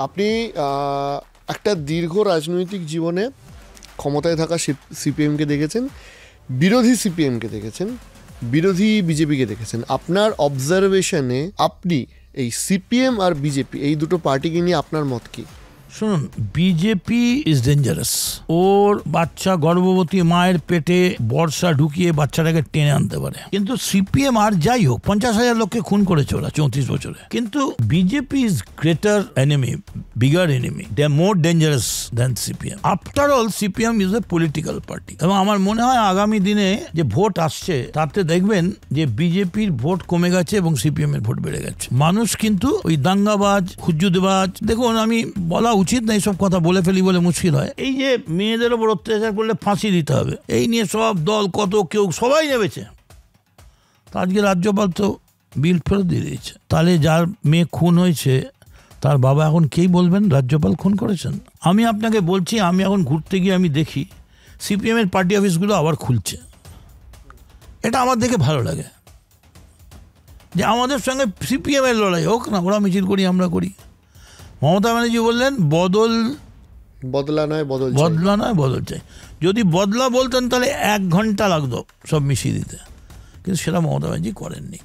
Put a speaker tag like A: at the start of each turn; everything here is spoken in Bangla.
A: আপনি একটা দীর্ঘ রাজনৈতিক জীবনে ক্ষমতায় থাকা সিপিএমকে দেখেছেন, বিরোধী সিপিএমকে দেখেছেন, বিরোধী বিজেপিকে দেখেছেন। আপনার অবজারভেশনে আপনি এই সিপিএম আর বিজেপি এই দুটো পার্টিকে নিয়ে আপনার মত কি?
B: শুনুন, বিজেপি ইজ ডেঞ্জারাস। ওর বাচ্চা গর্ভবতী মায়ের পেটে বর্ষা ঢুকিয়ে বাচ্চাটাকে টেনে আনতে পারে। কিন্তু সিপিএম আর যাই হোক 50,000 লোককে খুন করেছে ওরা 34 বছরে। কিন্তু BJP is greater enemy, bigger enemy, they are more dangerous than CPM. After all CPM is a political party. এবং আমার মনে হয় আগামী দিনে যে ভোট আসছে তাতে দেখবেন যে বিজেপির ভোট কমে গেছে এবং সিপিএম এর ভোট বেড়ে গেছে। মানুষ কিন্তু ওই দাঙ্গাবাজ, হুজ্জুদবাজ, দেখুন আমি বলা উচিত না এইসব কথা বলে ফেলি বলে মুশকিল হয়, এই যে মেয়েদের ওপর অত্যাচার করলে ফাঁসি দিতে হবে, এই নিয়ে সব দল কত কেউ সবাই নেমেছে। আজকে রাজ্যপাল তো বিল ফেরত দিয়ে দিয়েছে। তাহলে যার মেয়ে খুন হয়েছে তার বাবা এখন কেই বলবেন রাজ্যপাল খুন করেছেন? আমি আপনাকে বলছি, আমি এখন ঘুরতে গিয়ে আমি দেখি সিপিএমের পার্টি অফিসগুলো আবার খুলছে। এটা আমার দেখে ভালো লাগে যে আমাদের সঙ্গে সিপিএমের লড়াই হোক না, ওরা মিছিল করি আমরা করি। মমতা ব্যানার্জি বললেন বদলা নয় বদল চাই। যদি বদলা বলতেন তাহলে 1 ঘন্টা লাগতো সব মিশিয়ে দিতে, কিন্তু সেটা মমতা ব্যানার্জি করেননি।